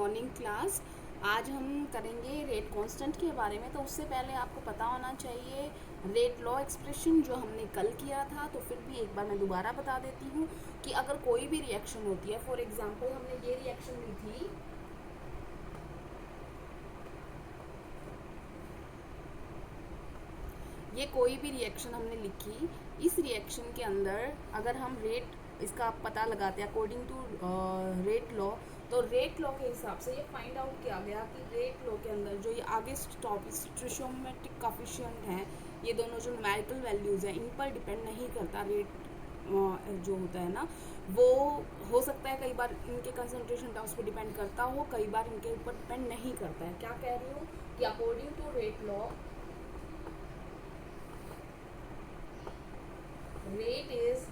Morning class. आज हम करेंगे रेट कांस्टेंट के बारे में। तो उससे पहले आपको पता होना चाहिए रेट लॉ एक्सप्रेशन जो हमने कल किया था। तो फिर भी एक बार मैं दोबारा बता देती हूँ कि अगर कोई भी रिएक्शन होती है, फॉर एग्जांपल हमने ये रिएक्शन ली थी, ये कोई भी रिएक्शन हमने लिखी, इस रिएक्शन के अंदर अगर हम रेट इसका पता लगाते हैं अकॉर्डिंग टू रेट लॉ, तो रेट लॉ के हिसाब से ये फाइंड आउट किया गया कि रेट लॉ के अंदर जो ये आगे स्टोइचोमेट्रिक कोएफिशिएंट हैं, ये दोनों जो न्यूमेरिकल वैल्यूज़ हैं, इन पर डिपेंड नहीं करता। रेट जो होता है ना, वो हो सकता है कई बार इनके कंसंट्रेशन टर्म्स पे डिपेंड करता हो, कई बार इनके ऊपर डिपेंड नहीं करता है। क्या कह रही हूँ कि according to rate law, rate is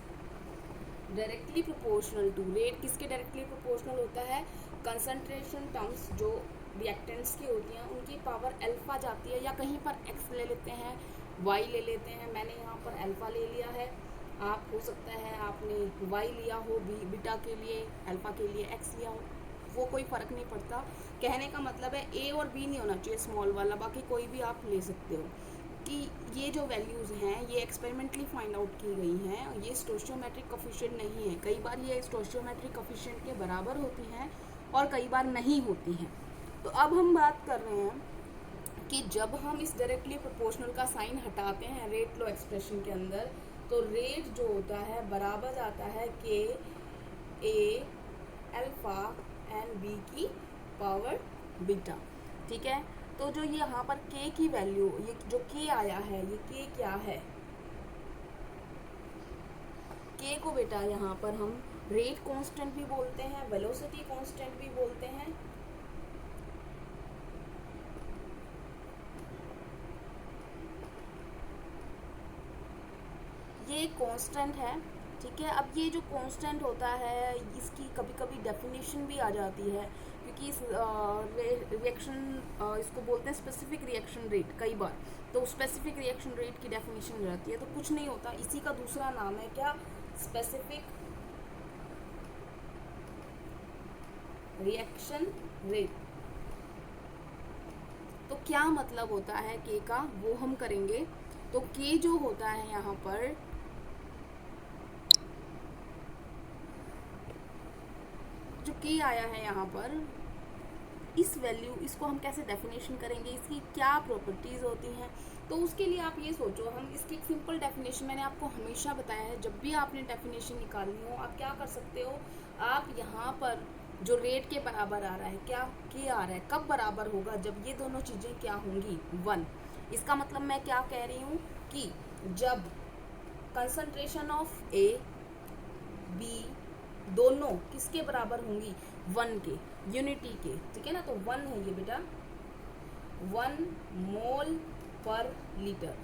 directly proportional to, rate किसके डायरेक्टली प्रोपोर्शनल होता है? कंसंट्रेशन टर्म्स जो रिएक्टेंट्स की होती हैं उनकी पावर अल्फा जाती है, या कहीं पर एक्स ले लेते हैं, वाई ले लेते हैं। मैंने यहाँ पर अल्फा ले लिया है, आप हो सकता है आपने वाई लिया हो, बीटा के लिए, अल्फा के लिए एक्स लिया हो, वो कोई फ़र्क नहीं पड़ता। कहने का मतलब है ए और बी नहीं होना चाहिए स्मॉल वाला, बाकी कोई भी आप ले सकते हो। कि ये जो वैल्यूज़ हैं ये एक्सपेरिमेंटली फाइंड आउट की गई हैं, ये स्टोइचोमेट्रिक कोएफिशिएंट नहीं है। कई बार ये स्टोइचोमेट्रिक कोएफिशिएंट के बराबर होती हैं और कई बार नहीं होती हैं। तो अब हम बात कर रहे हैं कि जब हम इस डायरेक्टली प्रोपोर्शनल का साइन हटाते हैं रेट लॉ एक्सप्रेशन के अंदर, तो रेट जो होता है बराबर आता है के ए अल्फा एन बी की पावर बीटा। ठीक है, तो जो ये यहाँ पर k की वैल्यू, ये जो k आया है, ये k क्या है? k को बेटा यहाँ पर हम रेट कांस्टेंट भी बोलते हैं, वेलोसिटी कांस्टेंट भी बोलते हैं। ये कांस्टेंट है, ठीक है। अब ये जो कांस्टेंट होता है इसकी कभी कभी डेफिनेशन भी आ जाती है, क्योंकि इस रिएक्शन इसको बोलते हैं स्पेसिफिक रिएक्शन रेट कई बार। तो स्पेसिफिक रिएक्शन रेट की डेफिनेशन हो जाती है, तो कुछ नहीं होता, इसी का दूसरा नाम है क्या? Specific reaction rate. तो क्या मतलब होता है के का, वो हम करेंगे। तो के जो होता है यहाँ पर, जो के आया है यहाँ पर, इस वैल्यू, इसको हम कैसे डेफिनेशन करेंगे, इसकी क्या प्रॉपर्टीज़ होती हैं। तो उसके लिए आप ये सोचो, हम इसकी एक सिंपल डेफिनेशन, मैंने आपको हमेशा बताया है, जब भी आपने डेफिनेशन निकालनी हो आप क्या कर सकते हो, आप यहाँ पर जो रेट के बराबर आ रहा है, क्या के आ रहा है, कब बराबर होगा? जब ये दोनों चीज़ें क्या होंगी? 1। इसका मतलब मैं क्या कह रही हूँ कि जब कंसंट्रेशन ऑफ ए बी दोनों किसके बराबर होंगी? 1 के, यूनिटी के, ठीक है ना। तो 1 है ये बेटा, 1 मोल पर लीटर,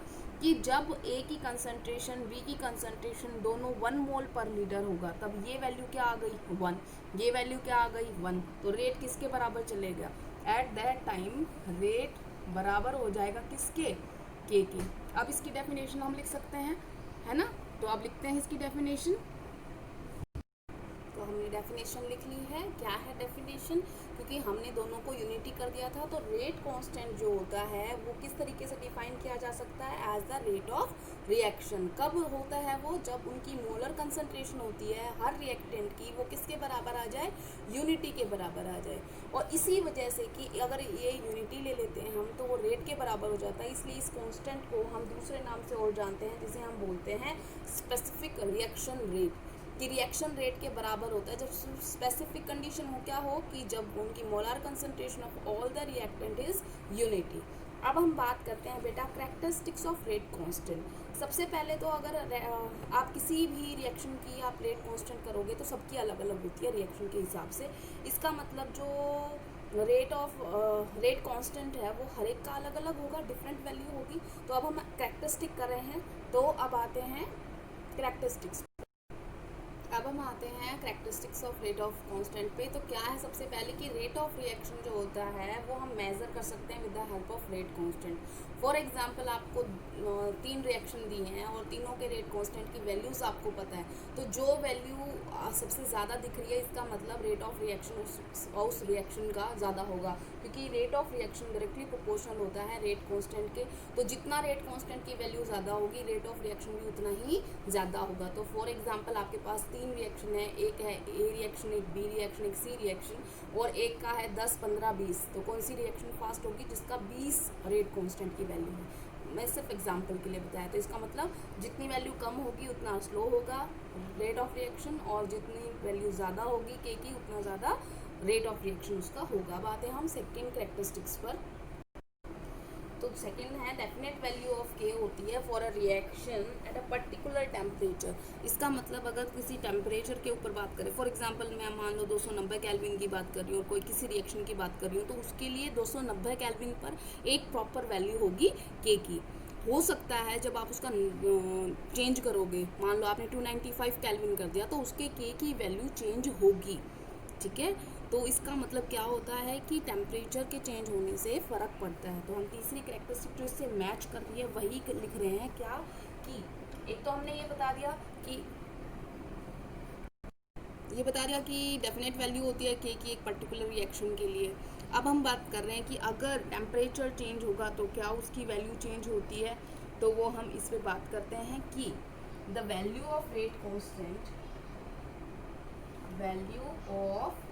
कि जब ए की कंसंट्रेशन बी की कंसंट्रेशन दोनों 1 मोल पर लीटर होगा, तब ये वैल्यू क्या आ गई? 1। ये वैल्यू क्या आ गई? 1। तो रेट किसके बराबर चलेगा? एट दैट टाइम रेट बराबर हो जाएगा किसके? के। अब इसकी डेफिनेशन हम लिख सकते हैं, है ना। तो अब लिखते हैं इसकी डेफिनेशन। तो हमने डेफिनेशन लिख ली है। क्या है डेफिनेशन? क्योंकि हमने दोनों को यूनिटी कर दिया था, तो रेट कांस्टेंट जो होता है वो किस तरीके से डिफाइन किया जा सकता है? As the rate of reaction. कब होता है वो? जब उनकी मोलर कंसंट्रेशन होती है हर रिएक्टेंट की, वो किसके बराबर आ जाए? यूनिटी के बराबर आ जाए। और इसी वजह से कि अगर ये यूनिटी ले लेते हैं हम, तो वो रेट के बराबर हो जाता है। इसलिए इस कांस्टेंट को हम दूसरे नाम से और जानते हैं, जिसे हम बोलते हैं स्पेसिफिक रिएक्शन रेट। कि रिएक्शन रेट के बराबर होता है जब स्पेसिफिक कंडीशन हो, क्या हो, कि जब उनकी molar concentration of all the reactant is unity. अब हम बात करते हैं बेटा कैरेक्टरिस्टिक्स ऑफ रेट कांस्टेंट। सबसे पहले तो अगर आप किसी भी रिएक्शन की आप रेट कांस्टेंट करोगे तो सबकी अलग अलग होती है रिएक्शन के हिसाब से। इसका मतलब जो रेट कांस्टेंट है वो हर एक का अलग अलग होगा, डिफरेंट वैल्यू होगी। तो अब हम कैरेक्टरिस्टिक कर रहे हैं, तो अब आते हैं कैरेक्टरिस्टिक्स। अब हम आते हैं characteristics of rate of constant पे। तो क्या है सबसे पहले कि रेट ऑफ रिएक्शन जो होता है वो हम मेज़र कर सकते हैं with the help of rate constant. For example आपको 3 रिएक्शन दी हैं और तीनों के रेट कांस्टेंट की वैल्यूज़ आपको पता है, तो जो वैल्यू सबसे ज़्यादा दिख रही है इसका मतलब रेट ऑफ रिएक्शन उस रिएक्शन का ज़्यादा होगा, क्योंकि rate of reaction directly proportional होता है रेट कांस्टेंट के। तो जितना रेट कांस्टेंट की वैल्यू ज़्यादा होगी रेट ऑफ रिएक्शन भी उतना ही ज़्यादा होगा। तो फॉर एग्जांपल आपके पास 3 रिएक्शन है, एक है ए रिएक्शन, एक बी रिएक्शन, एक सी रिएक्शन, और एक का है 10, 15, 20। तो कौन सी रिएक्शन फास्ट होगी? जिसका 20 रेट कांस्टेंट की वैल्यू है। मैं सिर्फ एग्जांपल के लिए बताया। तो इसका मतलब जितनी वैल्यू कम होगी उतना स्लो होगा रेट ऑफ रिएक्शन, और जितनी वैल्यू ज़्यादा होगी के की उतना ज़्यादा रेट ऑफ रिएक्शन उसका होगा। अब आते हैं हम सेकेंड करेक्टरिस्टिक्स पर। तो सेकेंड है डेफिनेट वैल्यू ऑफ के होती है for a reaction at a particular temperature. इसका मतलब अगर किसी टेम्परेचर के ऊपर बात करें, फॉर एग्जांपल मैं मान लो 290 केल्विन की बात कर रही हूँ और कोई किसी रिएक्शन की बात कर रही हूँ, तो उसके लिए 290 केल्विन पर एक प्रॉपर वैल्यू होगी के की। हो सकता है जब आप उसका चेंज करोगे, मान लो आपने 295 केल्विन कर दिया, तो उसके के की वैल्यू चेंज होगी। ठीक है, तो इसका मतलब क्या होता है कि टेम्परेचर के चेंज होने से फ़र्क पड़ता है। तो हम तीसरी कैरेक्टरिस्टिक जो इससे मैच कर रही है वही लिख रहे हैं, क्या कि एक तो हमने ये बता दिया कि डेफिनेट वैल्यू होती है के की एक पर्टिकुलर रिएक्शन के लिए। अब हम बात कर रहे हैं कि अगर टेम्परेचर चेंज होगा तो क्या उसकी वैल्यू चेंज होती है। तो वो हम इस पे बात करते हैं कि the value of rate constant, value of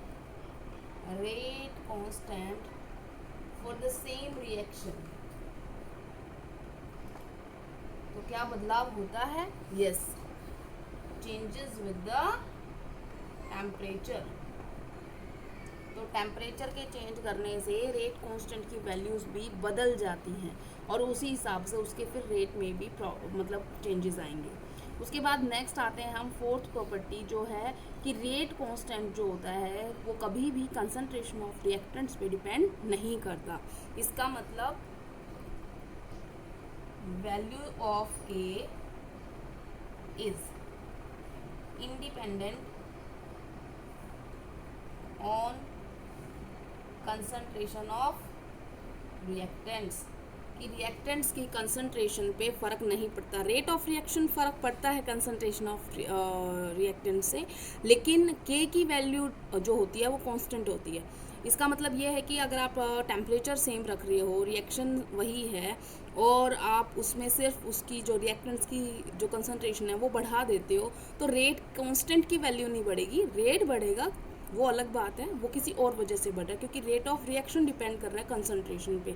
rate constant for the same reaction। तो क्या बदलाव होता है? yes, changes with the temperature। तो टेम्परेचर के चेंज करने से रेट कांस्टेंट की वैल्यूज भी बदल जाती हैं और उसी हिसाब से उसके फिर रेट में भी मतलब चेंजेस आएंगे। उसके बाद नेक्स्ट आते हैं हम फोर्थ प्रॉपर्टी जो है कि रेट कांस्टेंट जो होता है वो कभी भी कंसंट्रेशन ऑफ रिएक्टेंट्स पे डिपेंड नहीं करता। इसका मतलब वैल्यू ऑफ के is independent on concentration of reactants, कि रिएक्टेंट्स की कंसंट्रेशन पे फ़र्क नहीं पड़ता। रेट ऑफ रिएक्शन फ़र्क पड़ता है कंसंट्रेशन ऑफ रिएक्टेंट से, लेकिन के की वैल्यू जो होती है वो कांस्टेंट होती है। इसका मतलब ये है कि अगर आप टेम्परेचर सेम रख रहे हो, रिएक्शन वही है, और आप उसमें सिर्फ उसकी जो रिएक्टेंट्स की जो कंसंट्रेशन है वो बढ़ा देते हो, तो रेट कांस्टेंट की वैल्यू नहीं बढ़ेगी, रेट बढ़ेगा, वो अलग बात है, वो किसी और वजह से बढ़ रहा है, क्योंकि रेट ऑफ रिएक्शन डिपेंड कर रहा है कंसंट्रेशन पे।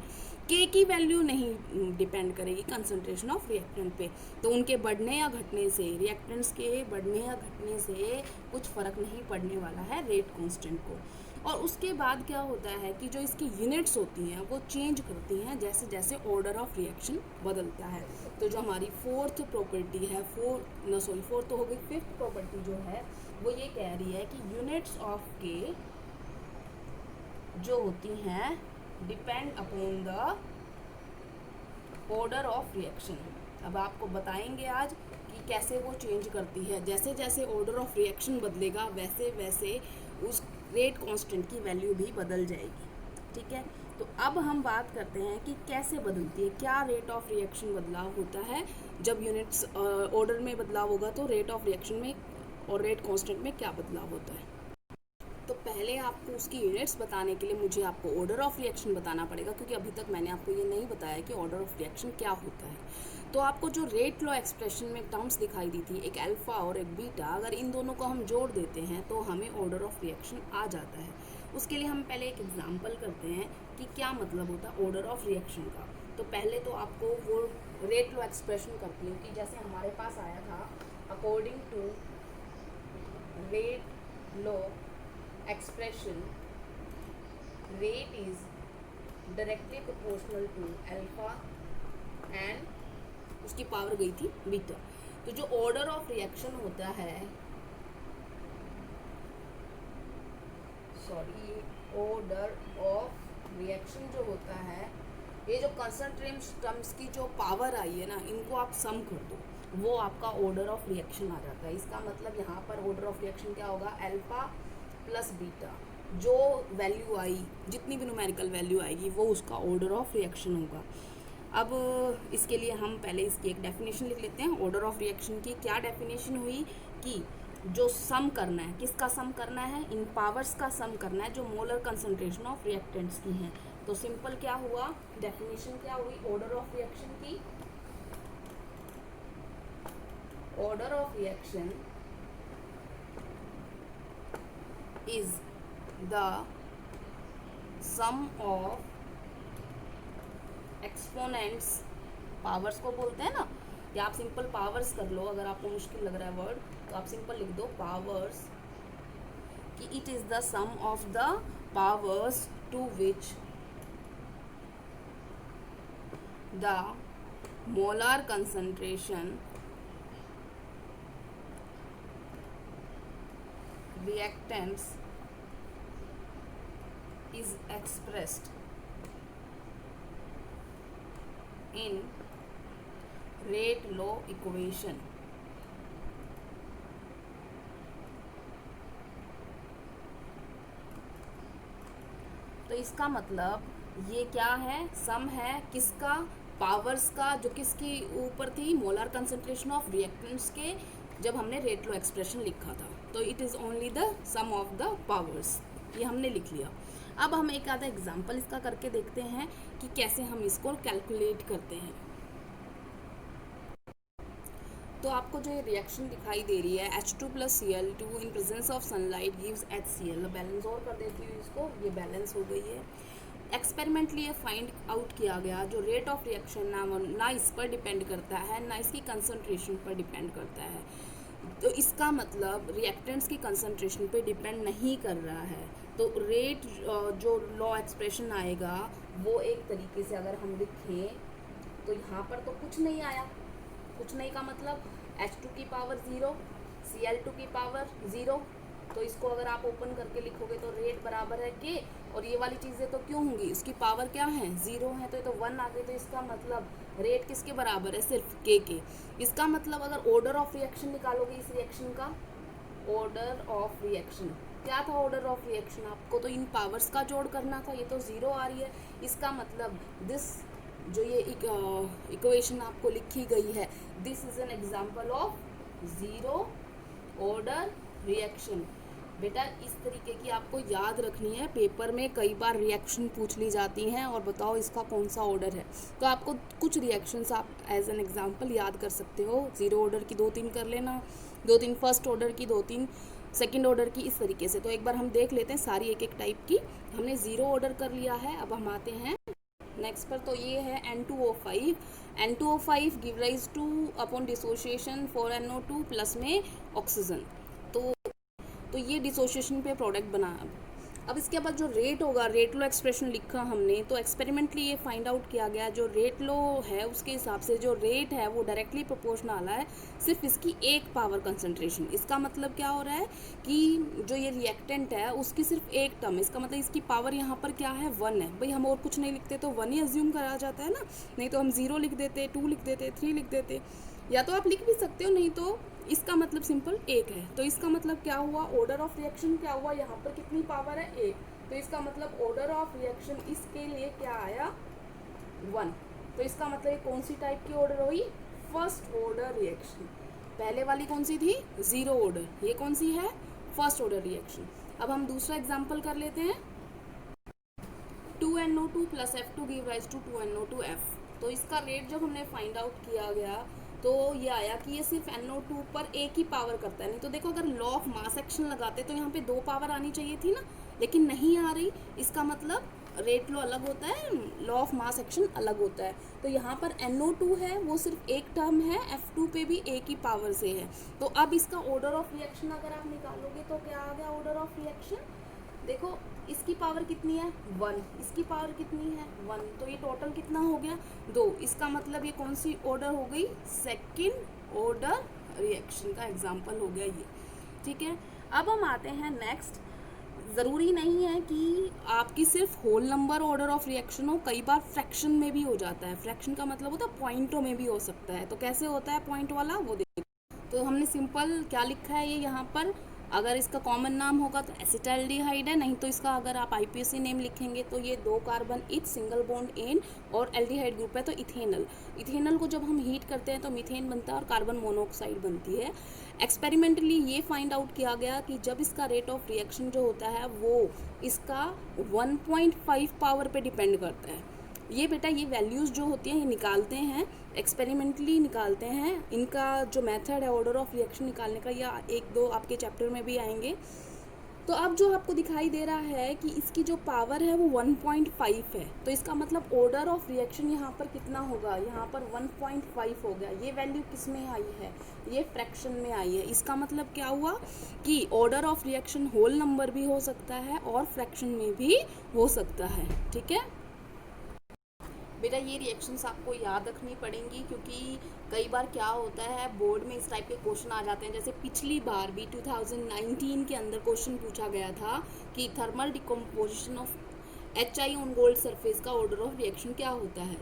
के की वैल्यू नहीं डिपेंड करेगी कंसंट्रेशन ऑफ रिएक्टेंट पे। तो उनके बढ़ने या घटने से, रिएक्टेंट्स के बढ़ने या घटने से कुछ फ़र्क नहीं पड़ने वाला है रेट कांस्टेंट को। और उसके बाद क्या होता है कि जो इसकी यूनिट्स होती हैं वो चेंज करती हैं जैसे जैसे ऑर्डर ऑफ रिएक्शन बदलता है। तो जो हमारी फोर्थ प्रॉपर्टी है, फोर्थ तो हो गई, फिफ्थ प्रॉपर्टी जो है वो ये कह रही है कि यूनिट्स ऑफ के जो होती हैं depend upon the order of reaction. अब आपको बताएंगे आज कि कैसे वो चेंज करती है। जैसे जैसे ऑर्डर ऑफ रिएक्शन बदलेगा वैसे वैसे उस रेट कांस्टेंट की वैल्यू भी बदल जाएगी। ठीक है, तो अब हम बात करते हैं कि कैसे बदलती है, क्या रेट ऑफ रिएक्शन बदलाव होता है जब यूनिट्स ऑर्डर में बदलाव होगा, तो रेट ऑफ रिएक्शन में और रेट कांस्टेंट में क्या बदलाव होता है। तो पहले आपको उसकी यूनिट्स बताने के लिए मुझे आपको ऑर्डर ऑफ रिएक्शन बताना पड़ेगा, क्योंकि अभी तक मैंने आपको ये नहीं बताया कि ऑर्डर ऑफ रिएक्शन क्या होता है। तो आपको जो रेट लॉ एक्सप्रेशन में टर्म्स दिखाई दी थी, एक अल्फा और एक बीटा, अगर इन दोनों को हम जोड़ देते हैं तो हमें ऑर्डर ऑफ रिएक्शन आ जाता है। उसके लिए हम पहले एक एग्जाम्पल करते हैं कि क्या मतलब होता है ऑर्डर ऑफ रिएक्शन का। तो पहले तो आपको वो रेट लॉ एक्सप्रेशन करती हूँ कि जैसे हमारे पास आया था, according to rate law expression, rate is directly proportional to alpha and उसकी पावर गई थी बीटा। तो जो ऑर्डर ऑफ रिएक्शन होता है, ऑर्डर ऑफ रिएक्शन जो होता है, ये जो कंसंट्रेशन टर्म्स की जो पावर आई है ना, इनको आप सम कर दो। वो आपका ऑर्डर ऑफ रिएक्शन आ जाता है। इसका मतलब यहाँ पर ऑर्डर ऑफ रिएक्शन क्या होगा, अल्फा प्लस बीटा, जो वैल्यू आई, जितनी भी न्यूमेरिकल वैल्यू आएगी वो उसका ऑर्डर ऑफ रिएक्शन होगा। अब इसके लिए हम पहले इसकी एक डेफिनेशन लिख लेते हैं। ऑर्डर ऑफ रिएक्शन की क्या डेफिनेशन हुई कि जो सम करना है, किसका सम करना है, इन पावर्स का सम करना है जो मोलर कंसंट्रेशन ऑफ रिएक्टेंट्स की हैं। तो सिंपल क्या हुआ, डेफिनेशन क्या हुई ऑर्डर ऑफ रिएक्शन की, order of reaction is the sum of exponents, powers को बोलते हैं ना, या आप सिंपल पावर्स कर लो, अगर आपको मुश्किल लग रहा है वर्ड तो आप सिंपल लिख दो पावर्स, कि it is the sum of the powers to which the molar concentration reactants is expressed in rate law equation। तो इसका मतलब ये क्या है, सम है किसका, पावर्स का, जो किसकी ऊपर थी, मोलर कंसंट्रेशन ऑफ रिएक्टेंट्स के, जब हमने रेट लो एक्सप्रेशन लिखा था। तो it is only the sum of the powers, ये हमने लिख लिया। अब हम एक आधा एग्जांपल इसका करके देखते हैं कि कैसे हम इसको कैलकुलेट करते हैं। तो आपको जो ये रिएक्शन दिखाई दे रही है H2 + Cl2 in presence of sunlight gives HCl, balance और कर देती हूँ इसको, ये बैलेंस हो गई है। एक्सपेरिमेंटली ये फाइंड आउट किया गया जो रेट ऑफ रिएक्शन ना इस पर डिपेंड करता है, ना इसकी कंसंट्रेशन पर डिपेंड करता है। तो इसका मतलब रिएक्टेंट्स की कंसंट्रेशन पे डिपेंड नहीं कर रहा है। तो रेट जो लॉ एक्सप्रेशन आएगा वो एक तरीके से अगर हम लिखें तो यहाँ पर तो कुछ नहीं आया, कुछ नहीं का मतलब H2 की पावर 0, Cl2 की पावर 0। तो इसको अगर आप ओपन करके लिखोगे तो रेट बराबर है के, और ये वाली चीज़ें तो क्यों होंगी, उसकी पावर क्या है 0 है, तो ये तो 1 आ गई। तो इसका मतलब रेट किसके बराबर है, सिर्फ के। इसका मतलब अगर ऑर्डर ऑफ रिएक्शन निकालोगे इस रिएक्शन का, ऑर्डर ऑफ रिएक्शन क्या था, ऑर्डर ऑफ रिएक्शन आपको तो इन पावर्स का जोड़ करना था, ये तो 0 आ रही है। इसका मतलब दिस जो ये इक्वेशन आपको लिखी गई है, this is an example of 0 order reaction. बेटा इस तरीके की आपको याद रखनी है, पेपर में कई बार रिएक्शन पूछ ली जाती हैं और बताओ इसका कौन सा ऑर्डर है। तो आपको कुछ रिएक्शंस आप एज एन एग्जांपल याद कर सकते हो। 0 ऑर्डर की 2-3 कर लेना, 2-3 फर्स्ट ऑर्डर की, 2-3 सेकेंड ऑर्डर की, इस तरीके से। तो एक बार हम देख लेते हैं सारी एक एक टाइप की। हमने 0 ऑर्डर कर लिया है, अब हम आते हैं नेक्स्ट पर। तो ये है N2O5, N2O5 give rise two upon dissociation 4NO2 plus में ऑक्सीजन। तो ये डिसोसिएशन पे प्रोडक्ट बना। अब इसके बाद जो रेट होगा, रेट लो एक्सप्रेशन लिखा हमने, तो एक्सपेरिमेंटली ये फाइंड आउट किया गया जो रेट लो है उसके हिसाब से जो रेट है वो डायरेक्टली प्रोपोर्शनल है सिर्फ इसकी एक पावर कंसंट्रेशन। इसका मतलब क्या हो रहा है कि जो ये रिएक्टेंट है उसकी सिर्फ एक टर्म, इसका मतलब इसकी पावर यहाँ पर क्या है 1 है। भाई हम और कुछ नहीं लिखते तो 1 ही अज्यूम करा जाता है ना, नहीं तो हम 0 लिख देते, 2 लिख देते, 3 लिख देते, या तो आप लिख भी सकते हो, नहीं तो इसका मतलब सिंपल 1 है। तो इसका मतलब क्या हुआ, ऑर्डर ऑफ रिएक्शन क्या हुआ, यहाँ पर कितनी पावर है 1, तो इसका मतलब ऑर्डर ऑफ रिएक्शन इसके लिए क्या आया 1। तो इसका मतलब ये कौन सी टाइप की ऑर्डर हुई, फर्स्ट ऑर्डर रिएक्शन। पहले वाली कौन सी थी 0 ऑर्डर, ये कौन सी है फर्स्ट ऑर्डर रिएक्शन। अब हम दूसरा एग्जाम्पल कर लेते हैं। 2NO2 + F2 give rise to 2NO2F। तो इसका रेट जब हमने फाइंड आउट किया गया तो ये आया कि ये सिर्फ NO2 पर एक ही पावर करता है। नहीं तो देखो अगर लॉ ऑफ मास एक्शन लगाते तो यहाँ पे 2 पावर आनी चाहिए थी ना, लेकिन नहीं आ रही। इसका मतलब रेट लो अलग होता है, लॉ ऑफ मास एक्शन अलग होता है। तो यहाँ पर NO2 है वो सिर्फ एक टर्म है, F2 पे भी एक ही पावर से है। तो अब इसका ऑर्डर ऑफ रिएक्शन अगर आप निकालोगे तो क्या आ गया ऑर्डर ऑफ रिएक्शन, देखो इसकी पावर कितनी है 1, इसकी पावर कितनी है 1, तो ये टोटल कितना हो गया 2। इसका मतलब ये कौन सी ऑर्डर हो गई, सेकंड ऑर्डर रिएक्शन का एग्जांपल हो गया ये, ठीक है। अब हम आते हैं नेक्स्ट ज़रूरी नहीं है कि आपकी सिर्फ whole number order of reaction हो, कई बार फ्रैक्शन में भी हो जाता है। फ्रैक्शन का मतलब होता है पॉइंटों में भी हो सकता है। तो कैसे होता है पॉइंट वाला, वो देखिए। तो हमने सिंपल क्या लिखा है ये यहाँ पर, अगर इसका कॉमन नाम होगा तो एसिटाल्डिहाइड है, नहीं तो इसका अगर आप आईपीएससी नेम लिखेंगे तो ये 2 कार्बन इथ सिंगल बॉन्ड एन और एल्डिहाइड ग्रुप है तो इथेनल। इथेनल को जब हम हीट करते हैं तो मीथेन बनता है और कार्बन मोनोऑक्साइड बनती है। एक्सपेरिमेंटली ये फाइंड आउट किया गया कि जब इसका रेट ऑफ रिएक्शन जो होता है वो इसका 1.5 पावर पे डिपेंड करता है। ये बेटा ये वैल्यूज़ जो होती हैं ये निकालते हैं, एक्सपेरिमेंटली निकालते हैं। इनका जो मेथड है ऑर्डर ऑफ रिएक्शन निकालने का, या 1-2 आपके चैप्टर में भी आएंगे। तो अब जो आपको दिखाई दे रहा है कि इसकी जो पावर है वो 1.5 है, तो इसका मतलब ऑर्डर ऑफ रिएक्शन यहाँ पर कितना होगा, यहाँ पर 1.5 हो गया। ये वैल्यू किस में आई है, ये फ्रैक्शन में आई है। इसका मतलब क्या हुआ कि order of reaction whole number भी हो सकता है और फ्रैक्शन में भी हो सकता है। ठीक है बेटा, ये रिएक्शंस आपको याद रखनी पड़ेंगी, क्योंकि कई बार क्या होता है बोर्ड में इस टाइप के क्वेश्चन आ जाते हैं। जैसे पिछली बार भी 2019 के अंदर क्वेश्चन पूछा गया था कि thermal decomposition of HI on gold surface का ऑर्डर ऑफ रिएक्शन क्या होता है।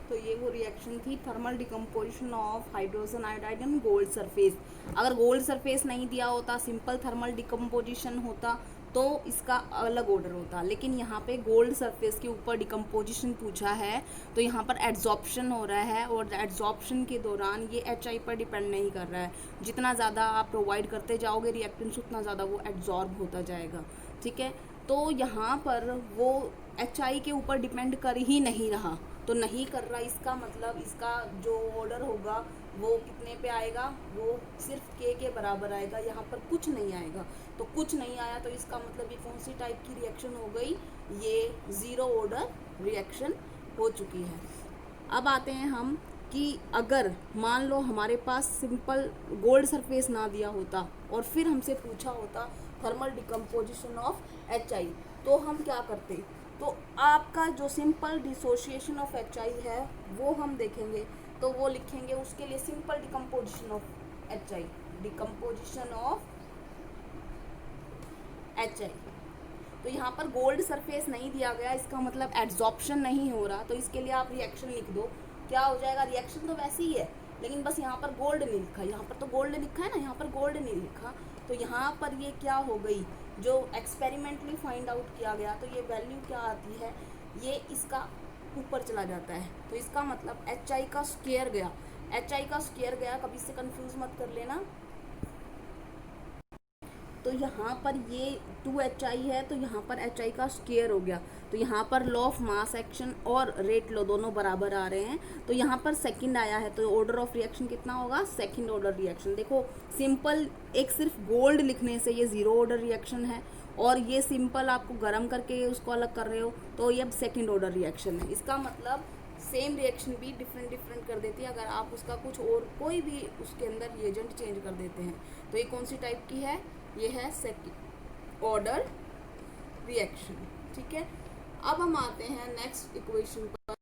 तो ये वो रिएक्शन थी, thermal decomposition of hydrogen iodide on gold surface. अगर गोल्ड सरफेस नहीं दिया होता, सिंपल थर्मल डिकम्पोजिशन होता तो इसका अलग ऑर्डर होता, लेकिन यहाँ पे गोल्ड सरफेस के ऊपर डिकम्पोजिशन पूछा है तो यहाँ पर एड्जॉर्प्शन हो रहा है, और एड्जॉर्प्शन के दौरान ये HI पर डिपेंड नहीं कर रहा है। जितना ज़्यादा आप प्रोवाइड करते जाओगे रिएक्टेंट्स, उतना ज़्यादा वो एड्जॉर्ब होता जाएगा। ठीक है, तो यहाँ पर वो HI के ऊपर डिपेंड कर ही नहीं रहा, तो नहीं कर रहा, इसका मतलब इसका जो ऑर्डर होगा वो कितने पे आएगा, वो सिर्फ K के बराबर आएगा, यहाँ पर कुछ नहीं आएगा। तो कुछ नहीं आया तो इसका मतलब ये कौन सी टाइप की रिएक्शन हो गई, ये ज़ीरो ऑर्डर रिएक्शन हो चुकी है। अब आते हैं हम कि अगर मान लो हमारे पास सिंपल गोल्ड सरफेस ना दिया होता और फिर हमसे पूछा होता थर्मल डिकम्पोजिशन ऑफ HI, तो हम क्या करते। तो आपका जो सिंपल डिसोशिएशन ऑफ HI है वो हम देखेंगे, तो वो लिखेंगे उसके लिए simple decomposition of HI, decomposition of HI। तो यहाँ पर गोल्ड सरफेस नहीं दिया गया, इसका मतलब एड्जॉर्प्शन नहीं हो रहा, तो इसके लिए आप रिएक्शन लिख दो। क्या हो जाएगा, रिएक्शन तो वैसे ही है लेकिन बस यहाँ पर गोल्ड नहीं लिखा, यहाँ पर तो गोल्ड लिखा है ना, यहाँ पर गोल्ड नहीं लिखा। तो यहाँ पर ये क्या हो गई, जो एक्सपेरिमेंटली फाइंड आउट किया गया, तो ये वैल्यू क्या आती है, ये इसका ऊपर चला जाता है। तो इसका मतलब HI का स्क्वायर गया, HI का स्क्वायर गया, कभी से कंफ्यूज मत कर लेना। तो यहाँ पर ये 2HI है तो यहाँ पर HI का स्क्वायर हो गया, तो यहाँ पर लॉ ऑफ मास एक्शन और रेट लॉ दोनों बराबर आ रहे हैं, तो यहाँ पर सेकंड आया है, तो ऑर्डर ऑफ रिएक्शन कितना होगा, सेकंड ऑर्डर रिएक्शन। देखो सिंपल एक सिर्फ गोल्ड लिखने से ये ज़ीरो ऑर्डर रिएक्शन है, और ये सिंपल आपको गर्म करके उसको अलग कर रहे हो तो ये अब सेकेंड ऑर्डर रिएक्शन है। इसका मतलब सेम रिएक्शन भी डिफरेंट कर देती है अगर आप उसका कुछ और कोई भी उसके अंदर रिएजेंट चेंज कर देते हैं। तो ये कौन सी टाइप की है, ये है सेकंड ऑर्डर रिएक्शन। ठीक है, अब हम आते हैं नेक्स्ट इक्वेशन पर।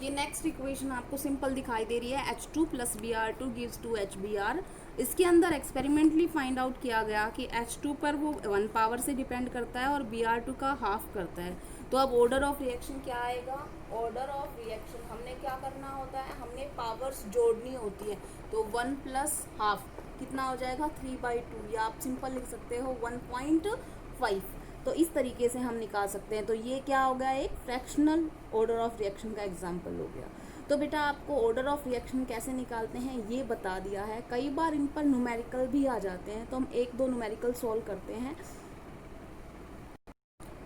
ये नेक्स्ट इक्वेशन आपको सिंपल दिखाई दे रही है, H2 + Br2 gives 2HBr। इसके अंदर एक्सपेरिमेंटली फाइंड आउट किया गया कि H2 पर वो 1 पावर से डिपेंड करता है और Br2 का हाफ करता है। तो अब ऑर्डर ऑफ रिएक्शन क्या आएगा, ऑर्डर ऑफ रिएक्शन हमने क्या करना होता है, हमने पावर्स जोड़नी होती है, तो 1 + हाफ कितना हो जाएगा 3/2, या आप सिंपल लिख सकते हो 1.5। तो इस तरीके से हम निकाल सकते हैं। तो ये क्या हो गया, एक फ्रैक्शनल ऑर्डर ऑफ रिएक्शन का एग्जाम्पल हो गया। तो बेटा आपको ऑर्डर ऑफ रिएक्शन कैसे निकालते हैं ये बता दिया है। कई बार इन पर न्यूमेरिकल भी आ जाते हैं, तो हम 1-2 न्यूमेरिकल सॉल्व करते हैं।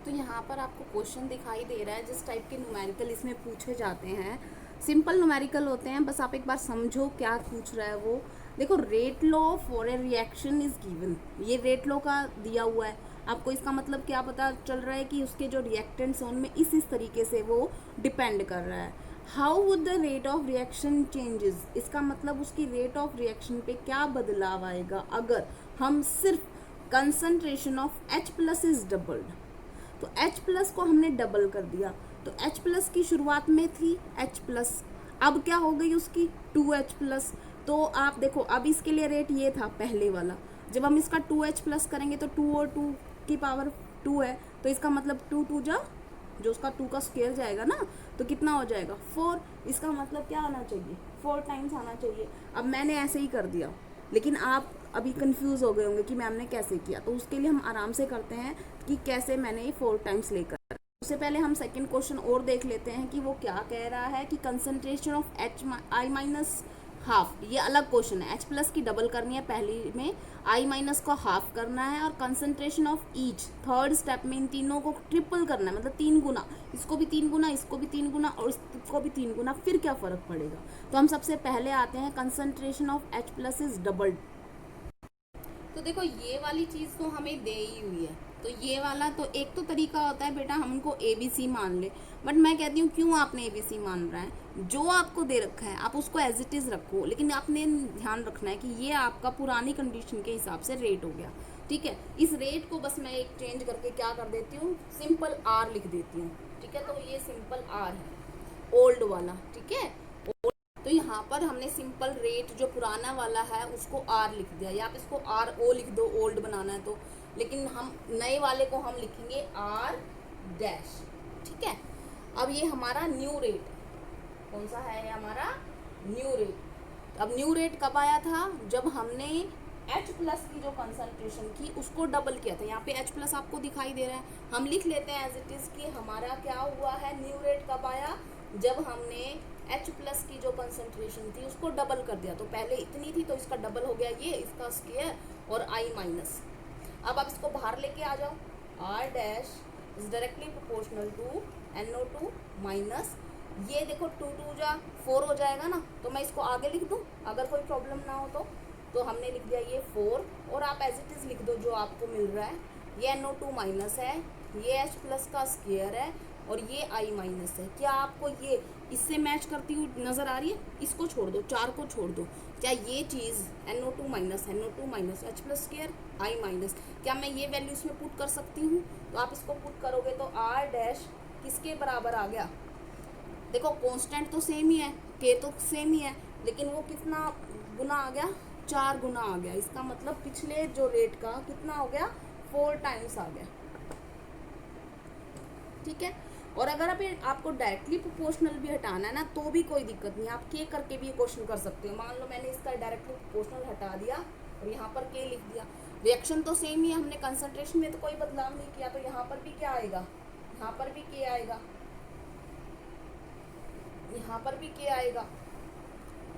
तो यहाँ पर आपको क्वेश्चन दिखाई दे रहा है, जिस टाइप के न्यूमेरिकल इसमें पूछे जाते हैं सिंपल न्यूमेरिकल होते हैं, बस आप एक बार समझो क्या पूछ रहा है वो। देखो rate law for a reaction is given, ये रेट लॉ का दिया हुआ है, आपको इसका मतलब क्या पता चल रहा है कि उसके जो रिएक्टेंट्स हैं उनमें इस तरीके से वो डिपेंड कर रहा है। How would the rate of reaction changes, इसका मतलब उसकी रेट ऑफ रिएक्शन पे क्या बदलाव आएगा अगर हम सिर्फ concentration of H+ is doubled. तो H+ को हमने डबल कर दिया, तो H+ की शुरुआत में थी H+, अब क्या हो गई उसकी 2H+। तो आप देखो अब इसके लिए रेट ये था पहले वाला, जब हम इसका 2H+ करेंगे तो 2 और 2 की पावर 2 है, तो इसका मतलब 2 2 जा, जो उसका 2 का स्क्वायर जाएगा ना, तो कितना हो जाएगा 4। इसका मतलब क्या आना चाहिए, 4 टाइम्स आना चाहिए। अब मैंने ऐसे ही कर दिया, लेकिन आप अभी कंफ्यूज हो गए होंगे कि मैम ने कैसे किया, तो उसके लिए हम आराम से करते हैं कि कैसे मैंने ये 4 टाइम्स लेकर। उससे पहले हम सेकंड क्वेश्चन और देख लेते हैं कि वो क्या कह रहा है कि concentration of H I minus half, ये अलग क्वेश्चन है। एच प्लस की डबल करनी है पहली में, आई माइनस को हाफ करना है, और concentration of each third step में इन तीनों को ट्रिपल करना है, मतलब 3 गुना, इसको भी 3 गुना, इसको भी 3 गुना और इसको भी 3 गुना। फिर क्या फ़र्क पड़ेगा। तो हम सबसे पहले आते हैं concentration of H plus is doubled. तो देखो ये वाली चीज़ तो हमें दे ही हुई है, तो ये वाला तो एक तो तरीका होता है बेटा हम उनको ए बी सी मान ले, बट मैं कहती हूँ क्यों आपने ए बी सी मान रहा है, जो आपको दे रखा है आप उसको एज इट इज़ रखो, लेकिन आपने ध्यान रखना है कि ये आपका पुरानी कंडीशन के हिसाब से रेट हो गया, ठीक है। इस रेट को बस मैं एक चेंज करके क्या कर देती हूँ, सिंपल आर लिख देती हूँ, ठीक है। तो ये सिंपल आर है ओल्ड वाला, ठीक है। तो यहाँ पर हमने सिंपल रेट जो पुराना वाला है उसको आर लिख दिया, या आप इसको आर ओ लिख दो, ओल्ड बनाना है तो, लेकिन हम नए वाले को हम लिखेंगे आर डैश, ठीक है। अब ये हमारा न्यू रेट कौन सा है, हमारा न्यू रेट। अब न्यू रेट कब आया था, जब हमने H प्लस की जो कंसंट्रेशन की उसको डबल किया था। यहाँ पे H प्लस आपको दिखाई दे रहा है, हम लिख लेते हैं एज इट इज़ कि हमारा क्या हुआ है, न्यू रेट कब आया, जब हमने H प्लस की जो कंसंट्रेशन थी उसको डबल कर दिया। तो पहले इतनी थी तो इसका डबल हो गया ये, इसका स्क्वायर और I माइनस। अब आप इसको बाहर लेके आ जाओ, R dash is directly proportional to NO2 minus, ये देखो 2 2 जा 4 हो जाएगा ना, तो मैं इसको आगे लिख दूँ अगर कोई प्रॉब्लम ना हो तो हमने लिख दिया ये 4, और आप एज इट इज़ लिख दो जो आपको मिल रहा है, ये NO2 माइनस है, ये H प्लस का स्क्वायर है और ये I माइनस है। क्या आपको ये इससे मैच करती हुई नज़र आ रही है, इसको छोड़ दो, 4 को छोड़ दो, क्या ये चीज़ NO2 minus H plus square I minus, क्या मैं ये वैल्यू इसमें पुट कर सकती हूँ, तो आप इसको पुट करोगे तो R डैश किसके बराबर आ गया, देखो कांस्टेंट तो सेम ही है, K तो सेम ही है, लेकिन वो कितना गुना आ गया, 4 गुना आ गया। इसका मतलब पिछले जो रेट का कितना हो गया, 4 टाइम्स आ गया, ठीक है। और अगर आपको डायरेक्टली प्रोपोर्शनल भी हटाना है ना तो भी कोई दिक्कत नहीं, आप के करके भी ये क्वेश्चन कर सकते हो। मान लो मैंने इसका डायरेक्टली प्रोपोर्शनल हटा दिया और यहाँ पर के लिख दिया, रिएक्शन तो सेम ही है, हमने कंसंट्रेशन में तो कोई बदलाव नहीं किया, तो यहाँ पर भी क्या आएगा, यहाँ पर भी के आएगा, यहाँ पर भी के आएगा।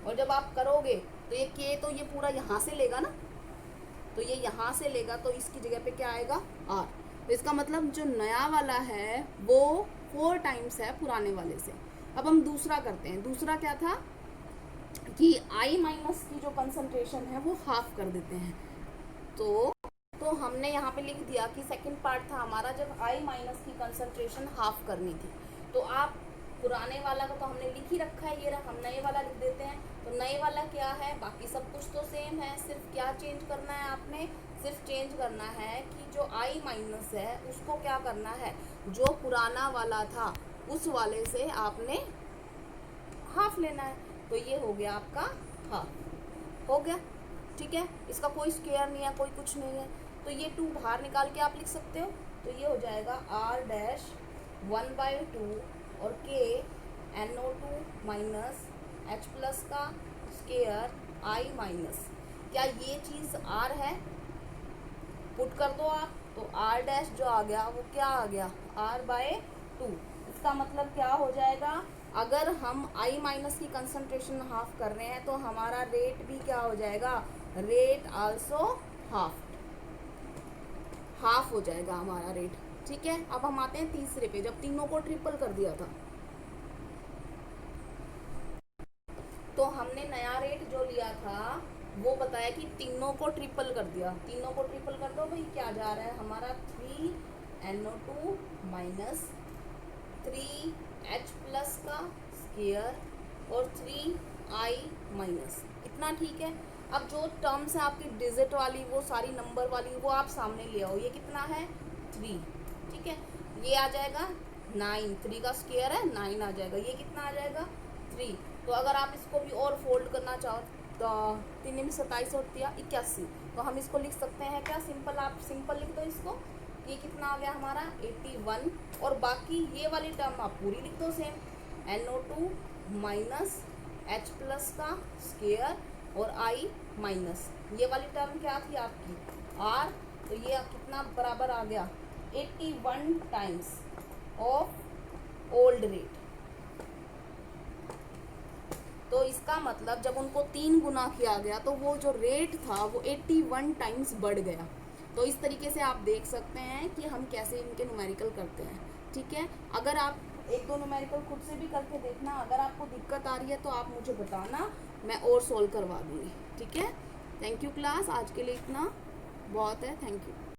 और जब आप करोगे तो ये के तो ये पूरा यहाँ से लेगा ना, तो ये यहाँ से लेगा, तो इसकी जगह पे क्या आएगा आर। तो इसका मतलब जो नया वाला है वो 4 टाइम्स है पुराने वाले से। अब हम दूसरा करते हैं, दूसरा क्या था कि I माइनस की जो कंसंट्रेशन है वो हाफ कर देते हैं। तो हमने यहाँ पे लिख दिया कि सेकंड पार्ट था हमारा जब I माइनस की कंसंट्रेशन हाफ करनी थी, तो आप पुराने वाला का तो हमने लिख ही रखा है, ये रहा, हम नए वाला लिख देते हैं। तो नए वाला क्या है, बाकी सब कुछ तो सेम है, सिर्फ क्या चेंज करना है, आपने सिर्फ चेंज करना है कि जो I माइनस है उसको क्या करना है, जो पुराना वाला था उस वाले से आपने हाफ लेना है। तो ये हो गया आपका हाफ, हो गया, ठीक है। इसका कोई स्क्वायर नहीं है, कोई कुछ नहीं है, तो ये 2 बाहर निकाल के आप लिख सकते हो। तो ये हो जाएगा R डैश 1/2 और K NO2 minus H plus का स्क्वायर I माइनस। क्या ये चीज़ R है, पुट कर दो आप, तो R डैश जो आ गया वो क्या आ गया, R/2। इसका मतलब क्या हो जाएगा, अगर हम I माइनस की कंसंट्रेशन हाफ कर रहे हैं तो हमारा रेट भी क्या हो जाएगा, रेट आल्सो हाफ हो जाएगा हमारा रेट, ठीक है। अब हम आते हैं तीसरे पे, जब तीनों को ट्रिपल कर दिया था तो हमने नया रेट जो लिया था वो बताया कि तीनों को ट्रिपल कर दिया, तीनों को ट्रिपल कर दो भाई, क्या जा रहा है हमारा 3NO2 माइनस 3H प्लस का स्क्वायर और 3I माइनस, इतना ठीक है। अब जो टर्म्स है आपकी डिजिट वाली, वो सारी नंबर वाली, वो आप सामने ले आओ, ये कितना है 3, ठीक है। ये आ जाएगा 9, 3 का स्क्वायर है 9 आ जाएगा, ये कितना आ जाएगा 3। तो अगर आप इसको भी और फोल्ड करना चाहो तो 3 में 27 और 81, तो हम इसको लिख सकते हैं क्या, सिंपल, आप सिंपल लिख दो इसको ये कितना आ गया हमारा 81, और बाकी ये वाली टर्म आप पूरी लिख दो same, NO2 minus H plus का स्केयर और I माइनस, ये वाली टर्म क्या थी आपकी R, तो ये कितना बराबर आ गया 81 टाइम्स ऑफ ओल्ड रेट। तो इसका मतलब जब उनको 3 गुना किया गया तो वो जो रेट था वो 81 टाइम्स बढ़ गया। तो इस तरीके से आप देख सकते हैं कि हम कैसे इनके न्यूमेरिकल करते हैं। ठीक है, अगर आप एक दो न्यूमेरिकल खुद से भी करके देखना, अगर आपको दिक्कत आ रही है तो आप मुझे बताना, मैं और सोल्व करवा दूँगी। ठीक है, थैंक यू क्लास, आज के लिए इतना बहुत है, थैंक यू।